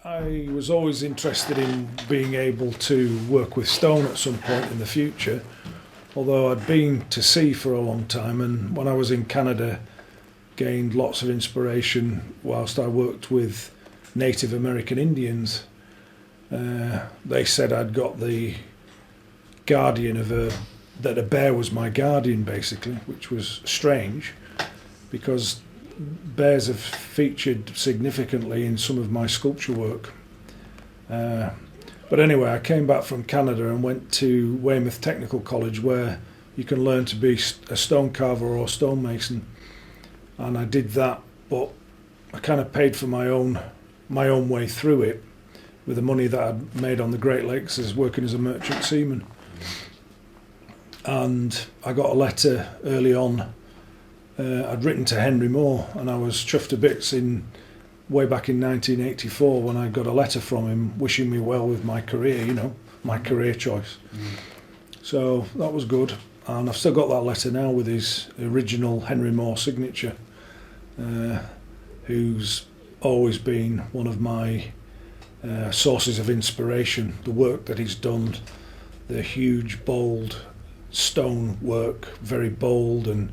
I was always interested in being able to work with stone at some point in the future, although I'd been to sea for a long time, and when I was in Canada gained lots of inspiration whilst I worked with Native American Indians. They said I'd got the guardian of that a bear was my guardian basically, which was strange because bears have featured significantly in some of my sculpture work. But anyway, I came back from Canada and went to Weymouth Technical College, where you can learn to be a stone carver or stonemason, and I did that, but I kind of paid for my own way through it with the money that I'd made on the Great Lakes as working as a merchant seaman. And I got a letter early on. I'd written to Henry Moore, and I was chuffed to bits way back in 1984 when I got a letter from him wishing me well with my career, my career choice. So that was good, and I've still got that letter now with his original Henry Moore signature, who's always been one of my sources of inspiration. The work that he's done, the huge, bold stone work, very bold and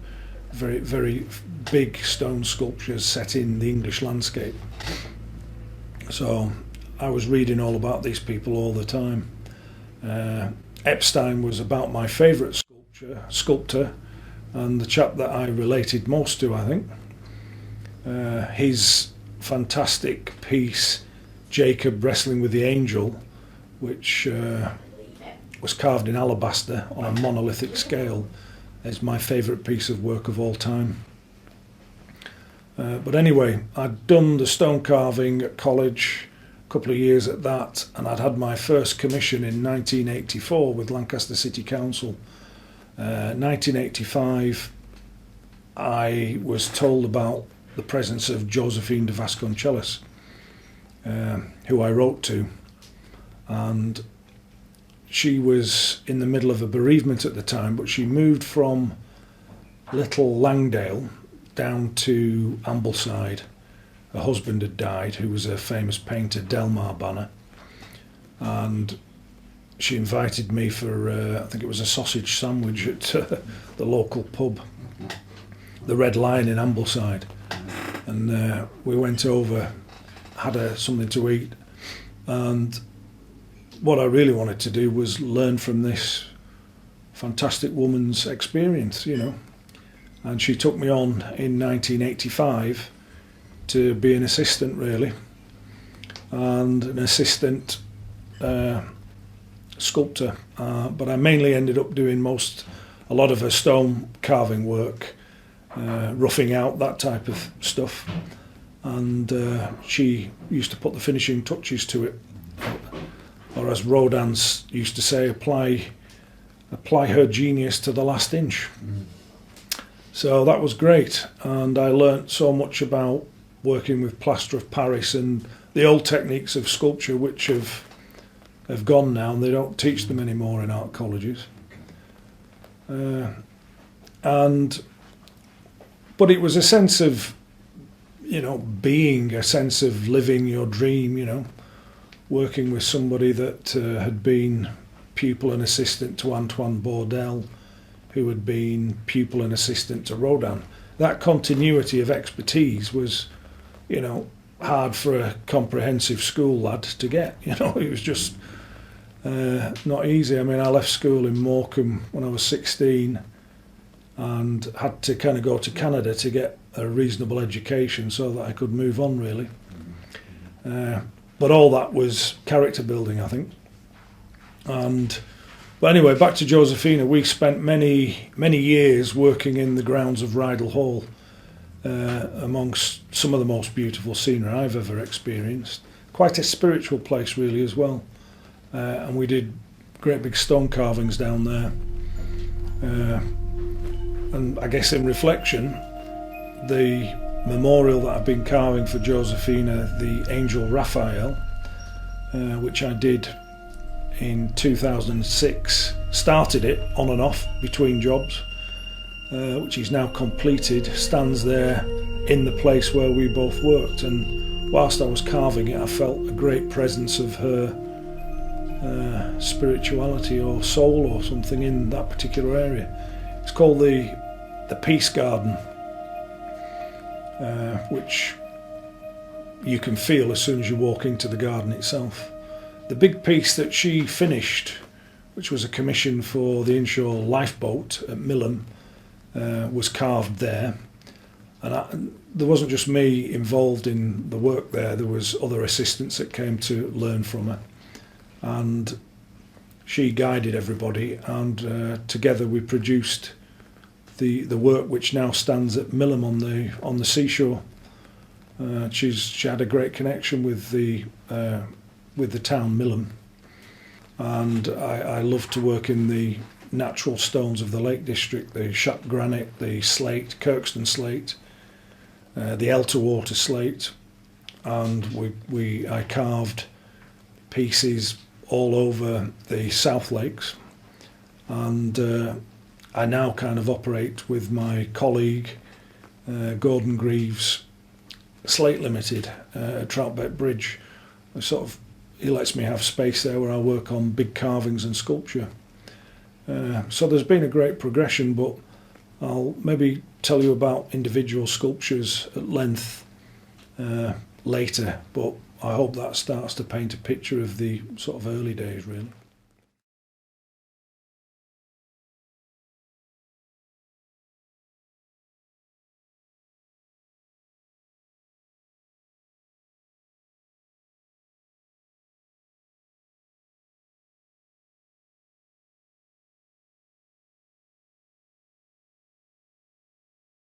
very, very big stone sculptures set in the English landscape. So I was reading all about these people all the time. Epstein was about my favourite sculptor, and the chap that I related most to, I think. His fantastic piece, Jacob Wrestling with the Angel, which was carved in alabaster on a monolithic scale, is my favourite piece of work of all time. But anyway, I'd done the stone carving at college, a couple of years at that, and I'd had my first commission in 1984 with Lancaster City Council. 1985, I was told about the presence of Josephine de Vasconcelos, who I wrote to, and she was in the middle of a bereavement at the time, but she moved from Little Langdale down to Ambleside. Her husband had died, who was a famous painter, Delmar Banner, and she invited me for, I think it was a sausage sandwich at the local pub, the Red Lion in Ambleside, and we went over, had something to eat, and what I really wanted to do was learn from this fantastic woman's experience, and she took me on in 1985 to be an assistant, really, and an assistant sculptor, but I mainly ended up doing a lot of her stone carving work, roughing out, that type of stuff, and she used to put the finishing touches to it, or as Rodin used to say, apply her genius to the last inch. So that was great, and I learnt so much about working with plaster of Paris and the old techniques of sculpture, which have gone now, and they don't teach them anymore in art colleges. But it was a sense of, being, a sense of living your dream, working with somebody that had been pupil and assistant to Antoine Bourdelle, who had been pupil and assistant to Rodin. That continuity of expertise was, hard for a comprehensive school lad to get. It was just not easy. I mean, I left school in Morecambe when I was 16 and had to kind of go to Canada to get a reasonable education so that I could move on, really. But all that was character building, I think. But anyway, back to Josephina. We spent many years working in the grounds of Rydal Hall, amongst some of the most beautiful scenery I've ever experienced. Quite a spiritual place, really, as well. And we did great big stone carvings down there. And I guess in reflection, the memorial that I've been carving for Josephina, the Angel Raphael, which I did in 2006, started it on and off between jobs, which is now completed, stands there in the place where we both worked, and whilst I was carving it, I felt a great presence of her spirituality or soul or something in that particular area. It's called the Peace Garden, which you can feel as soon as you walk into the garden itself. The big piece that she finished, which was a commission for the inshore lifeboat at Millom, was carved there. And there wasn't just me involved in the work there was other assistants that came to learn from her, and she guided everybody, and together we produced the work which now stands at Millom on the seashore. She had a great connection with the town Millom, and I love to work in the natural stones of the Lake District, the Shap granite, the slate, Kirkstone slate, the Elterwater slate, and I carved pieces all over the South Lakes, and I now kind of operate with my colleague Gordon Greaves Slate Limited at Troutbeck Bridge. He lets me have space there where I work on big carvings and sculpture. So there's been a great progression, but I'll maybe tell you about individual sculptures at length later, but I hope that starts to paint a picture of the sort of early days, really.